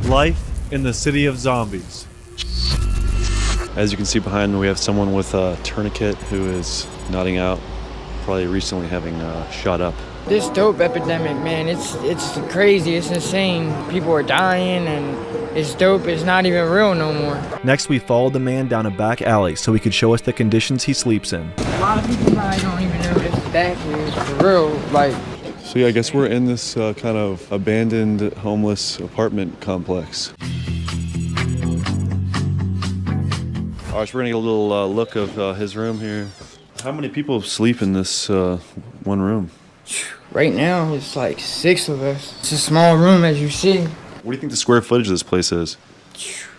Life in the city of zombies. As you can see behind me, we have someone with a tourniquet who is nodding out, probably recently having shot up. This dope epidemic, man, it's crazy, it's insane. People are dying and it's dope, it's not even real no more. Next, we followed the man down a back alley so he could show us the conditions he sleeps in. A lot of people probably don't even know this back here is for real, like. So yeah, I guess we're in this kind of abandoned homeless apartment complex. All right, so we're gonna get a little look of his room here. How many people sleep in this one room? Right now, it's like 6 of us. It's a small room, as you see. What do you think the square footage of this place is?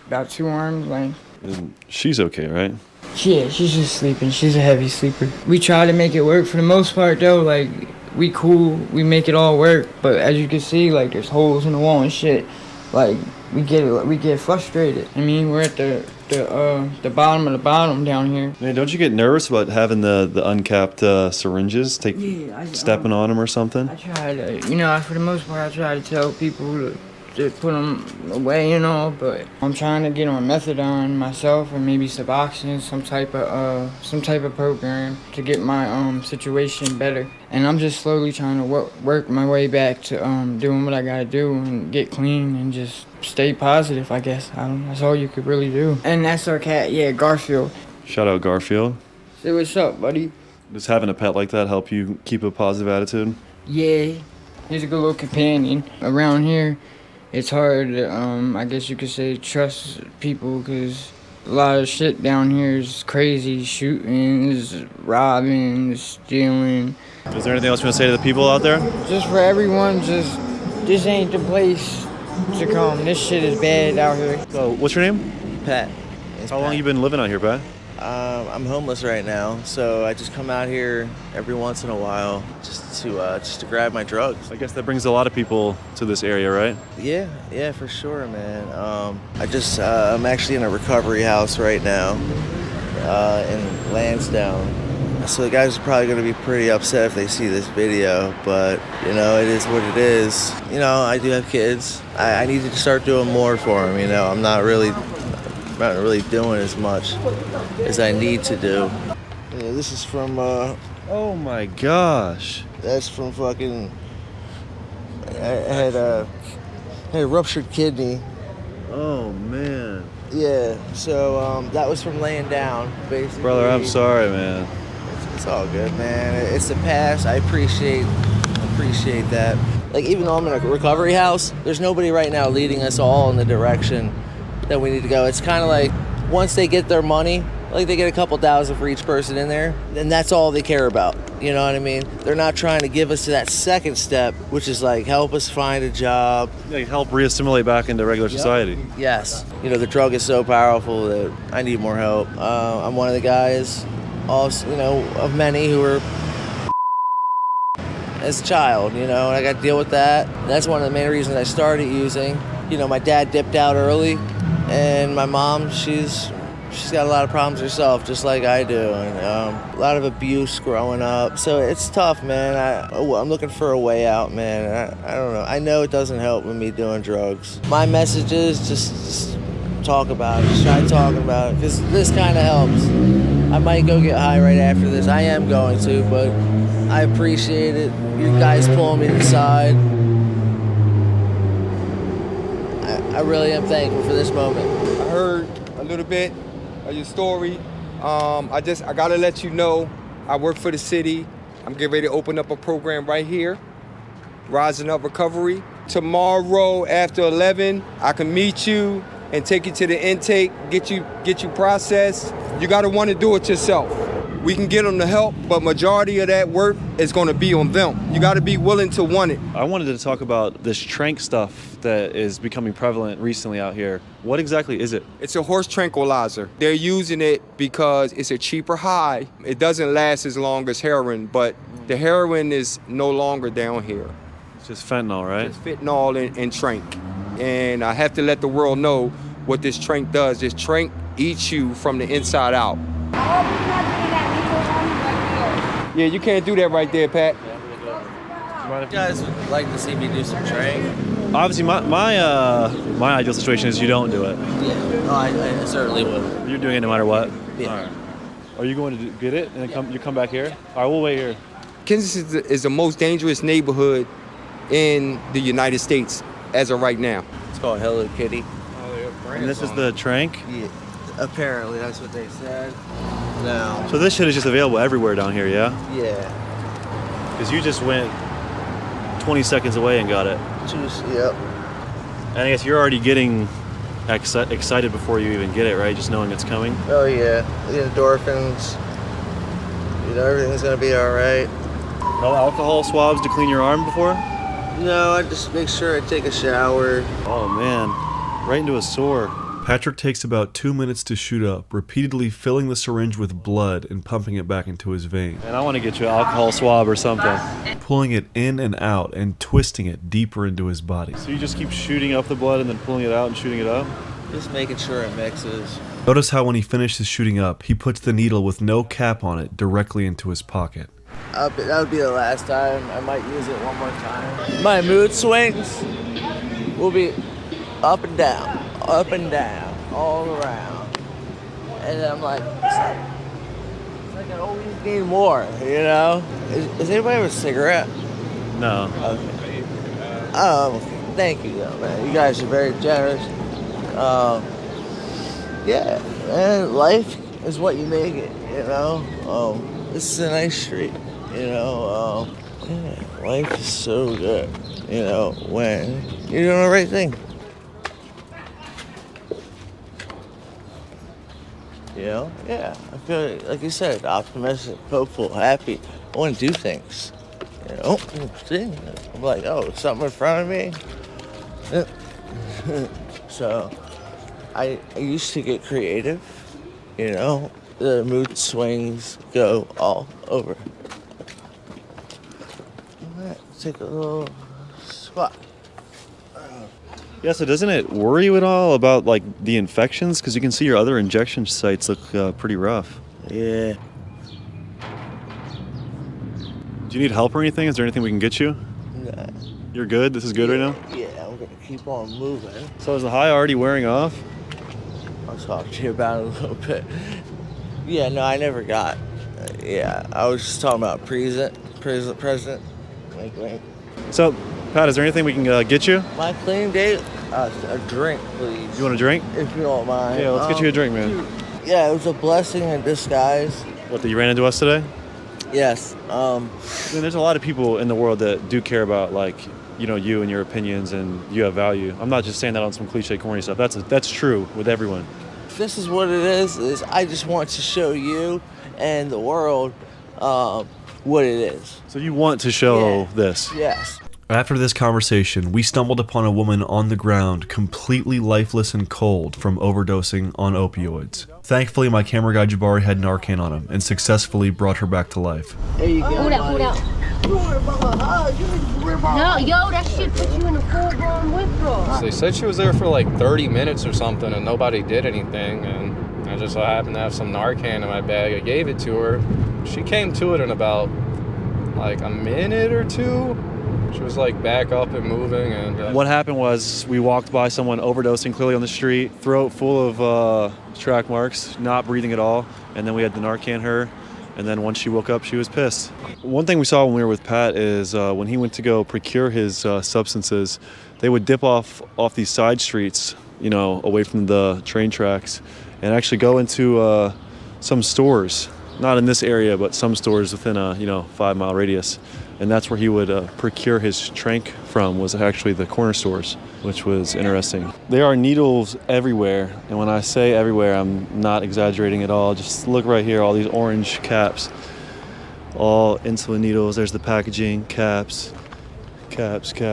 About 2 arms length. And she's okay, right? Yeah, she's just sleeping. She's a heavy sleeper. We try to make it work for the most part, though. Like, we cool, we make it all work. But as you can see, like, there's holes in the wall and shit. Like, we get frustrated. I mean, we're at the bottom of the bottom down here. Man, don't you get nervous about having the uncapped syringes? Stepping on them or something? I try to, for the most part, I try to tell people to put them away and all, but I'm trying to get on methadone myself, or maybe Suboxone, some type of program to get my situation better. And I'm just slowly trying to work my way back to doing what I gotta do and get clean and just stay positive, I guess. That's all you could really do. And that's our cat, yeah, Garfield. Shout out Garfield. Say what's up, buddy. Does having a pet like that help you keep a positive attitude? Yeah, he's a good little companion. Around here, it's hard to, I guess you could say, trust people, because a lot of shit down here is crazy. Shootings, robbing, stealing. Is there anything else you want to say to the people out there? Just for everyone, this ain't the place to come. This shit is bad out here. So, what's your name? Pat. How long you been living out here, Pat? I'm homeless right now, so I just come out here every once in a while just to grab my drugs. I guess that brings a lot of people to this area, right? Yeah, for sure, man. I'm actually in a recovery house right now in Lansdowne. So the guys are probably going to be pretty upset if they see this video, but it is what it is. I do have kids. I need to start doing more for them. I'm not really doing as much as I need to do. Yeah, this is from oh my gosh. That's from fucking I had a ruptured kidney. Oh man. Yeah, so that was from laying down, basically. Brother, I'm sorry, man. It's all good, man. It's the past. I appreciate that. Like, even though I'm in a recovery house, there's nobody right now leading us all in the direction that we need to go. It's kind of like, once they get their money, like they get a couple thousand for each person in there, and that's all they care about. You know what I mean? They're not trying to give us to that second step, which is like, help us find a job. Like, help re-assimilate back into regular society. Yes. The drug is so powerful that I need more help. I'm one of the guys, also, of many who were as a child, and I got to deal with that. And that's one of the main reasons I started using. My dad dipped out early, and my mom, she's got a lot of problems herself, just like I do, and a lot of abuse growing up. So it's tough, man. I'm looking for a way out, man. I don't know. I know it doesn't help with me doing drugs. My message is just talk about it. Just try talking about it, because this kind of helps. I might go get high right after this. I am going to, but I appreciate it. You guys pulling me aside. I really am thankful for this moment. I heard a little bit of your story. I gotta let you know, I work for the city. I'm getting ready to open up a program right here, Rising Up Recovery. Tomorrow after 11, I can meet you and take you to the intake, get you processed. You gotta want to do it yourself. We can get them the help, but majority of that work is gonna be on them. You gotta be willing to want it. I wanted to talk about this tranq stuff that is becoming prevalent recently out here. What exactly is it? It's a horse tranquilizer. They're using it because it's a cheaper high. It doesn't last as long as heroin, but the heroin is no longer down here. It's just fentanyl, right? It's fentanyl and tranq. And I have to let the world know what this tranq does. This tranq eats you from the inside out. Yeah, you can't do that right there, Pat. You guys would like to see me do some tranq? Obviously, my ideal situation is you don't do it. Yeah, no, I certainly would. You're doing it no matter what. Yeah. All right. Are you going to get it and then you come back here? All right, we'll wait here. Kensington is the most dangerous neighborhood in the United States as of right now. It's called Hello Kitty. And this is the trank. Yeah, apparently that's what they said. No. So this shit is just available everywhere down here, yeah? Yeah. Because you just went 20 seconds away and got it. Yep. And I guess you're already getting excited before you even get it, right? Just knowing it's coming. Oh yeah, the endorphins. You know, everything's gonna be all right. No alcohol swabs to clean your arm before? No, I just make sure I take a shower. Oh man, right into a sore. Patrick takes about 2 minutes to shoot up, repeatedly filling the syringe with blood and pumping it back into his vein. And I want to get you an alcohol swab or something. Pulling it in and out and twisting it deeper into his body. So you just keep shooting up the blood and then pulling it out and shooting it up? Just making sure it mixes. Notice how when he finishes shooting up, he puts the needle with no cap on it directly into his pocket. That would be the last time. I might use it one more time. My mood swings will be up and down, all around. And I'm like, it's like I always need more, you know? Is anybody have a cigarette? No. Okay. Thank you though, man. You guys are very generous. Yeah, man, life is what you make it, you know? This is a nice street, you know? Yeah, life is so good, you know, when you're doing the right thing. You know? Yeah, I feel like you said, optimistic, hopeful, happy. I want to do things. You know? See? I'm like, oh, something in front of me. So, I used to get creative. You know? The mood swings go all over. All right, take a little spot. Yeah, so doesn't it worry you at all about like the infections? Because you can see your other injection sites look pretty rough. Yeah. Do you need help or anything? Is there anything we can get you? Nah. You're good? This is good right now? Yeah, I'm gonna keep on moving. So is the high already wearing off? I'll talk to you about it a little bit. Yeah, no, I never got. Yeah, I was just talking about present. Wink, wink. So, Pat, is there anything we can get you? My claim date, a drink, please. You want a drink? If you don't mind. Yeah, let's get you a drink, man. Yeah, it was a blessing in disguise. What, that you ran into us today? Yes. I mean, there's a lot of people in the world that do care about, like, you know, you and your opinions, and you have value. I'm not just saying that on some cliche, corny stuff. That's true with everyone. This is what it is I just want to show you and the world what it is. So you want to show this? Yes. After this conversation, we stumbled upon a woman on the ground, completely lifeless and cold from overdosing on opioids. Thankfully, my camera guy Jabari had Narcan on him and successfully brought her back to life. There you go. Pull out. No, yo, that shit put you in a full-blown withdrawal. They said she was there for like 30 minutes or something and nobody did anything, and I just so happened to have some Narcan in my bag. I gave it to her. She came to it in about like a minute or two. She was like back up and moving. And What happened was we walked by someone overdosing clearly on the street, throat full of track marks, not breathing at all, and then we had to Narcan her, and then once she woke up, she was pissed. One thing we saw when we were with Pat is when he went to go procure his substances, they would dip off these side streets, you know, away from the train tracks, and actually go into some stores, not in this area, but some stores within a 5-mile radius. And that's where he would procure his trank from, was actually the corner stores, which was interesting. There are needles everywhere, and when I say everywhere, I'm not exaggerating at all. Just look right here, all these orange caps, all insulin needles. There's the packaging, caps. We're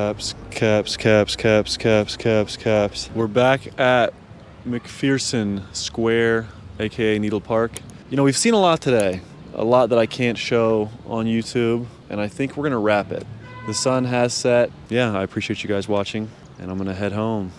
back at McPherson Square, aka Needle Park. You know, we've seen a lot today, a lot that I can't show on YouTube, and I think we're gonna wrap it. The sun has set. Yeah, I appreciate you guys watching, and I'm gonna head home.